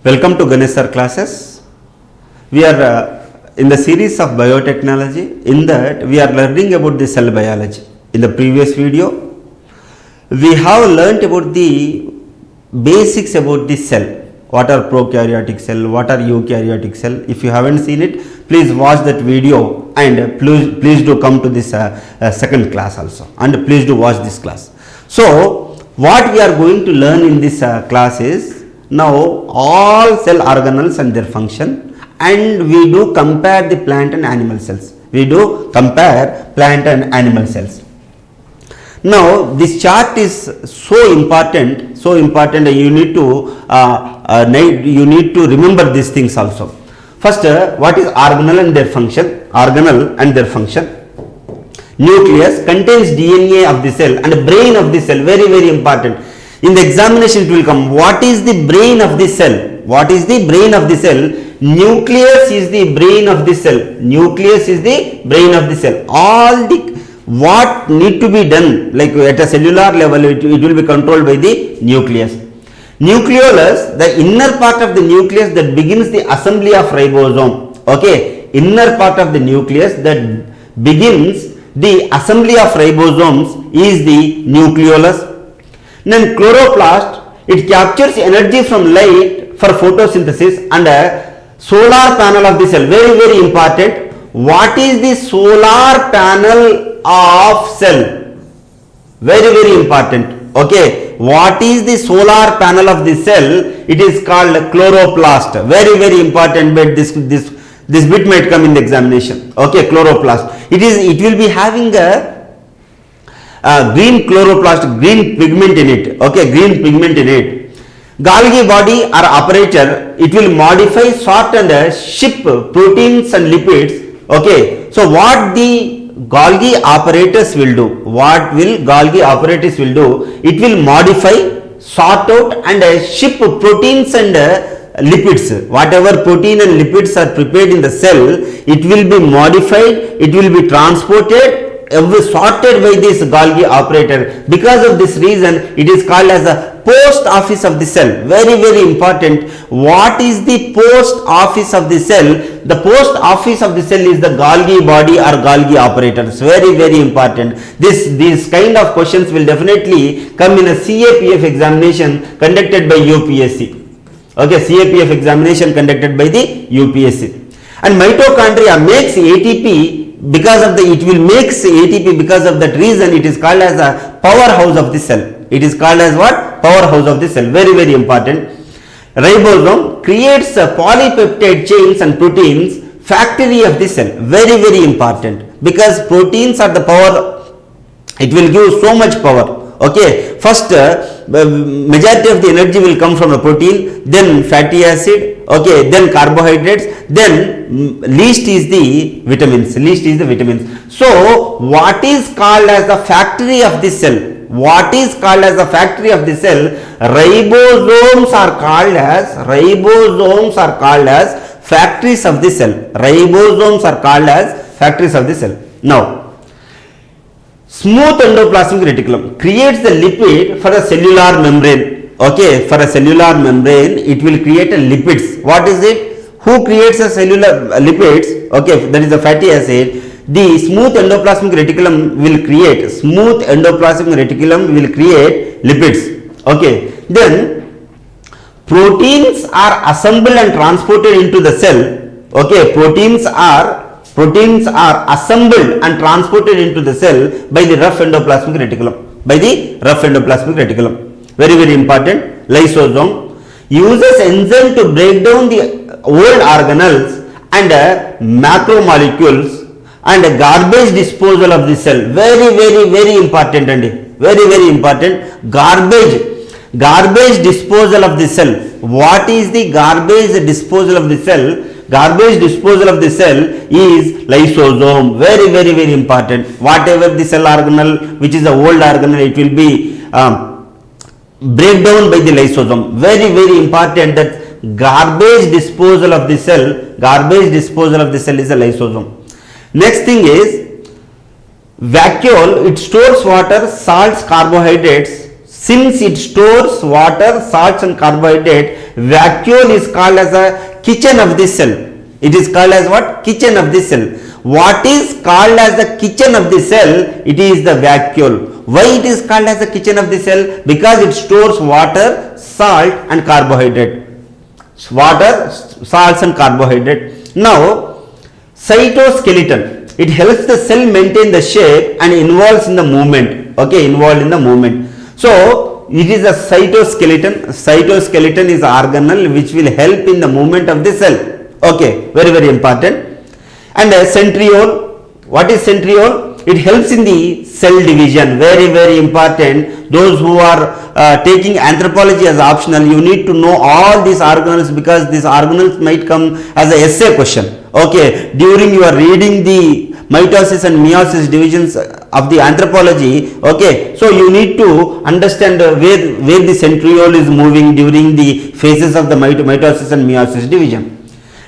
Welcome to Ganesh sir classes. We are in the series of biotechnology. In that we are learning about the cell biology. In the previous video, we have learnt about the basics about the cell. What are prokaryotic cell? What are eukaryotic cell? If you haven't seen it, please watch that video and please do come to this second class also. And please do watch this class. So, what we are going to learn in this class is now all cell organelles and their function, and we do compare the plant and animal cells. We do compare plant and animal cells. Now this chart is so important you need to remember these things also. First, what is organelle and their function? Organelle and their function. Nucleus contains DNA of the cell and brain of the cell. Very, very important. In the examination it will come. What is the brain of the cell? What is the brain of the cell? Nucleus is the brain of the cell. Nucleus is the brain of the cell. All the what need to be done, like at a cellular level, it will be controlled by the nucleus. Nucleolus, the inner part of the nucleus that begins the assembly of ribosome. Okay, inner part of the nucleus that begins the assembly of ribosomes is the nucleolus. Then chloroplast, it captures energy from light for photosynthesis and a solar panel of the cell. Very, very important. What is the solar panel of cell? Very, very important. Okay. What is the solar panel of the cell? It is called chloroplast. Very, very important bit. This bit might come in the examination. Okay, chloroplast. It will be having a green chloroplast, green pigment in it. Okay, green pigment in it. Golgi body or apparatus, it will modify, sort and ship proteins and lipids. Okay, so what the Golgi apparatus will do? What will Golgi apparatus will do? It will modify, sort out and ship proteins and lipids. Whatever protein and lipids are prepared in the cell, it will be modified, it will be transported, sorted by this Golgi operator. Because of this reason, it is called as a post office of the cell. Very, very important. What is the post office of the cell? The post office of the cell is the Golgi body or Golgi operators. Very, very important. These kind of questions will definitely come in a CAPF examination conducted by UPSC. Okay, CAPF examination conducted by the UPSC. And mitochondria makes ATP. Because of it will make ATP. Because of that reason, it is called as a powerhouse of the cell. It is called as what? Powerhouse of the cell. Very, very important. Ribosome creates polypeptide chains and proteins, factory of the cell. Very, very important. Because proteins are the power. It will give so much power. Okay. First, majority of the energy will come from a protein, then fatty acid. Okay, then carbohydrates, then least is the vitamins. So, what is called as the factory of the cell? What is called as the factory of the cell? Ribosomes are called as factories of the cell. Ribosomes are called as factories of the cell. Now, smooth endoplasmic reticulum creates the lipid for a cellular membrane. Okay, for a cellular membrane, it will create a lipids. What is it? Who creates a cellular lipids? Okay, that is the fatty acid. The smooth endoplasmic reticulum will create lipids. Okay, then proteins are assembled and transported into the cell. Okay, proteins are assembled and transported into the cell by the rough endoplasmic reticulum. Very, very important. Lysosome uses enzyme to break down the old organelles and macromolecules and garbage disposal of the cell. Very, very, very important. And very, very important. Garbage disposal of the cell. What is the garbage disposal of the cell? Garbage disposal of the cell is lysosome. Very, very, very important. Whatever the cell organelle, which is the old organelle, it will be break down by the lysosome. Very, very important that garbage disposal of the cell is a lysosome. Next thing is vacuole. It stores water, salts, carbohydrates. Since it stores water, salts and carbohydrate, vacuole is called as a kitchen of the cell. It is called as what? Kitchen of the cell. What is called as the kitchen of the cell? It is the vacuole. Why it is called as the kitchen of the cell? Because it stores water, salt and carbohydrate. Water, salts and carbohydrate. Now, cytoskeleton. It helps the cell maintain the shape and involves in the movement. Okay, involved in the movement. So, it is a cytoskeleton. Cytoskeleton is organelle which will help in the movement of the cell. Okay, very very important. And centriole. What is centriole? It helps in the cell division. Very very important. Those who are taking anthropology as optional, you need to know all these organelles because these organelles might come as a essay question. Okay, during you are reading the mitosis and meiosis divisions of the anthropology. Okay, so you need to understand where the centriole is moving during the phases of the mitosis and meiosis division.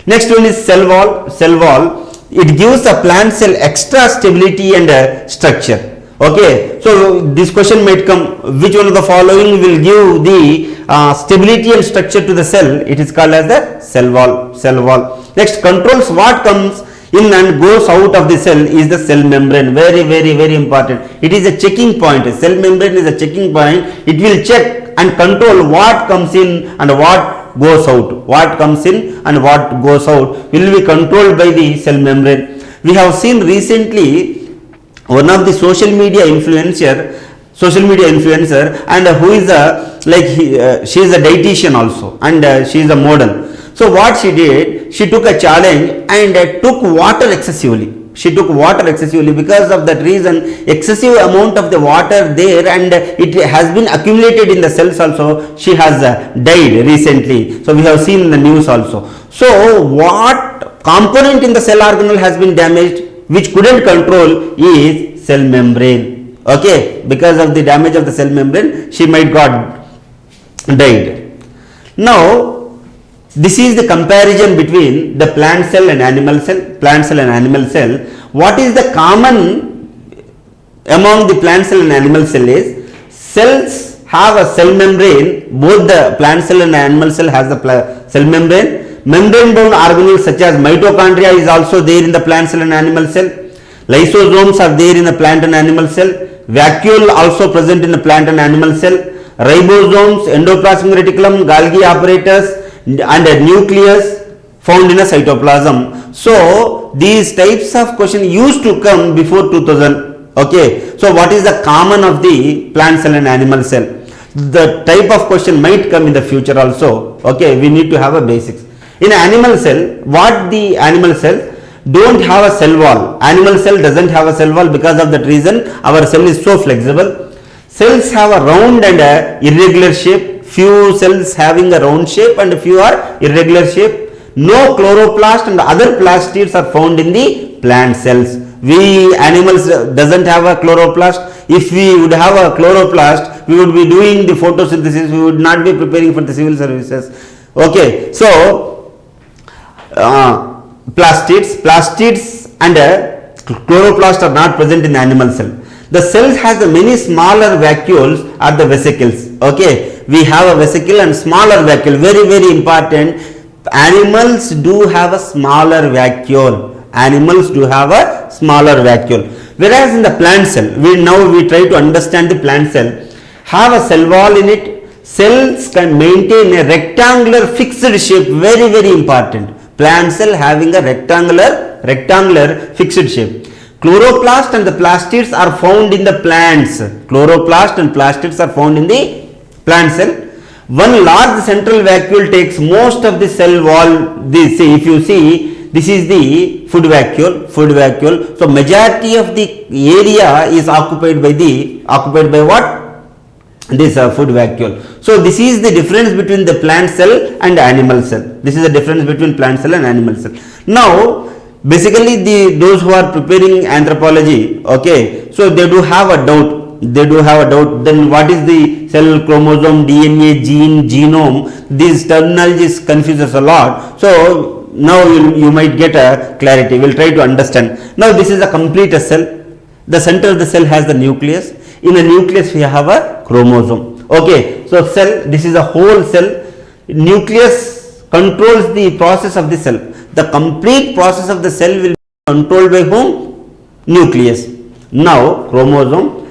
Next one is cell wall. Cell wall, it gives a plant cell extra stability and structure. Okay, so this question might come, which one of the following will give the stability and structure to the cell? It is called as the cell wall. Cell wall. Next, controls what comes in and goes out of the cell is the cell membrane. Very very very important. It is a checking point. A cell membrane is a checking point. It will check and control what comes in and what goes out. What comes in and what goes out will be controlled by the cell membrane. We have seen recently one of the social media influencer and who is a she is a dietitian also, and she is a model. So what she did, she took a challenge and took water excessively. She took water excessively. Because of that reason, excessive amount of the water there, and it has been accumulated in the cells also. She has died recently. So we have seen in the news also. So what component in the cell organelle has been damaged, which couldn't control, is cell membrane. Okay, because of the damage of the cell membrane, she might got died. Now, this is the comparison between the plant cell and animal cell. Plant cell and animal cell. What is the common among the plant cell and animal cell is cells have a cell membrane. Both the plant cell and animal cell has the cell membrane. Membrane bound organelles such as mitochondria is also there in the plant cell and animal cell. Lysosomes are there in the plant and animal cell. Vacuole also present in the plant and animal cell. Ribosomes, endoplasmic reticulum, Golgi apparatus and a nucleus found in a cytoplasm. So these types of question used to come before 2000. Okay, so what is the common of the plant cell and animal cell? The type of question might come in the future also. Okay, we need to have a basics. In animal cell, what the animal cell don't have a cell wall. Animal cell doesn't have a cell wall. Because of that reason, our cell is so flexible. Cells have a round and a irregular shape. Few cells having a round shape and few are irregular shape. No chloroplast and other plastids are found in the plant cells. We animals doesn't have a chloroplast. If we would have a chloroplast, we would be doing the photosynthesis. We would not be preparing for the civil services. Okay, so plastids and chloroplast are not present in the animal cell. The cells has the many smaller vacuoles are the vesicles. Okay, we have a vesicle and smaller vacuole. Very very important. Animals do have a smaller vacuole. Animals do have a smaller vacuole. Whereas in the plant cell, we try to understand the plant cell. Have a cell wall in it. Cells can maintain a rectangular fixed shape. Very very important. Plant cell having a rectangular fixed shape. Chloroplast and the plastids are found in the plants. Chloroplast and plastids are found in the plant cell. One large central vacuole takes most of the cell wall. If you see, this is the food vacuole. So majority of the area is occupied by what? This food vacuole. So this is the difference between the plant cell and animal cell. This is the difference between plant cell and animal cell. Now, basically those who are preparing anthropology, okay, so they do have a doubt. Then what is the cell, chromosome, DNA, gene, genome? These terminologies confuse us a lot. So now you might get a clarity. We'll try to understand. Now this is a complete cell. The center of the cell has the nucleus. In the nucleus we have a chromosome. Okay, so cell, this is a whole cell. nucleus controls the process of the cell. The complete process of the cell will be controlled by whom? Nucleus. Now, chromosome.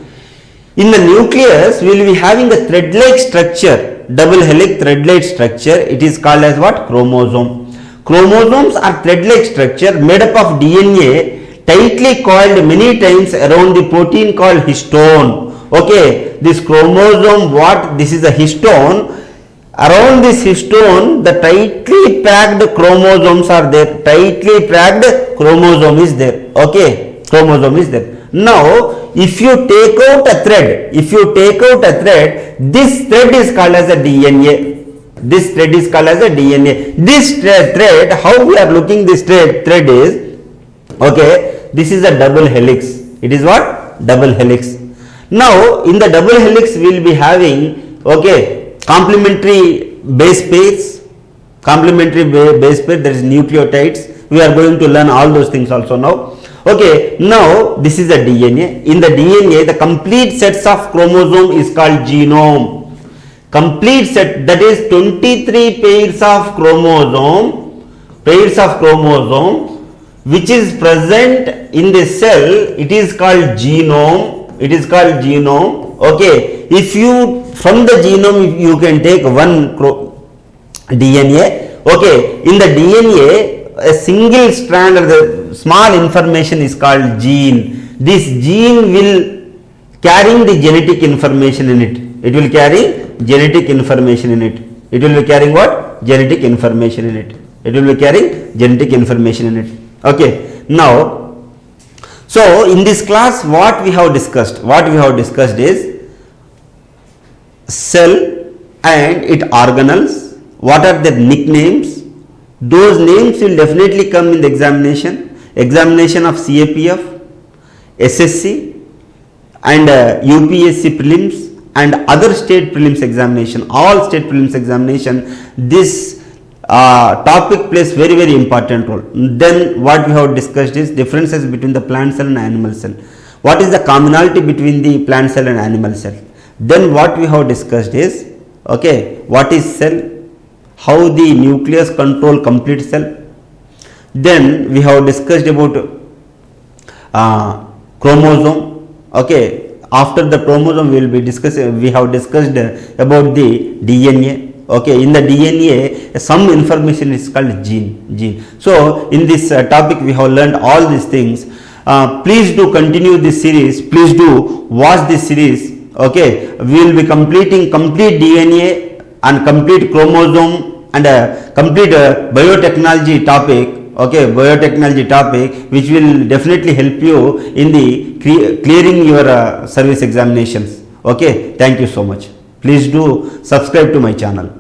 In the nucleus, we will be having a thread-like structure, double helix thread-like structure. It is called as what? Chromosome. Chromosomes are thread-like structure made up of DNA tightly coiled many times around the protein called histone. Okay, this chromosome, what? This is a histone. Around this histone, the tightly packed chromosomes are there. Tightly packed chromosome is there. Okay, chromosome is there. Now, if you take out a thread, this thread is called as a DNA. This thread is called as a DNA. This thread, how we are looking this thread is, okay, this is a double helix. It is what? Double helix. Now, in the double helix, we will be having, okay, complementary base pairs, there is nucleotides. We are going to learn all those things also now. Okay, now this is the DNA. In the DNA, the complete sets of chromosome is called genome. Complete set, that is 23 pairs of chromosome, which is present in the cell, it is called genome. Okay, if you, from the genome, you can take one DNA. Okay, in the DNA, a single strand of the small information is called gene. This gene will carrying the genetic information in it. It will carry genetic information in it. It will be carrying what? Genetic information in it. It will be carrying genetic information in it. Okay. Now, so in this class, what we have discussed is cell and its organelles. What are their nicknames? Those names will definitely come in the examination of CAPF, SSC and UPSC prelims and other state prelims examination, all state prelims examination. This topic plays very, very important role. Then what we have discussed is differences between the plant cell and animal cell. What is the commonality between the plant cell and animal cell? Then what we have discussed is, okay, what is cell? How the nucleus control complete cell. Then we have discussed about chromosome. Okay, after the chromosome we have discussed about the DNA. Okay, in the DNA some information is called gene. So in this topic we have learned all these things. Please do continue this series. Please do watch this series. Okay, we will be completing complete DNA and complete chromosome and complete biotechnology topic. Okay, biotechnology topic, which will definitely help you in the clearing your service examinations. Okay, thank you so much. Please do subscribe to my channel.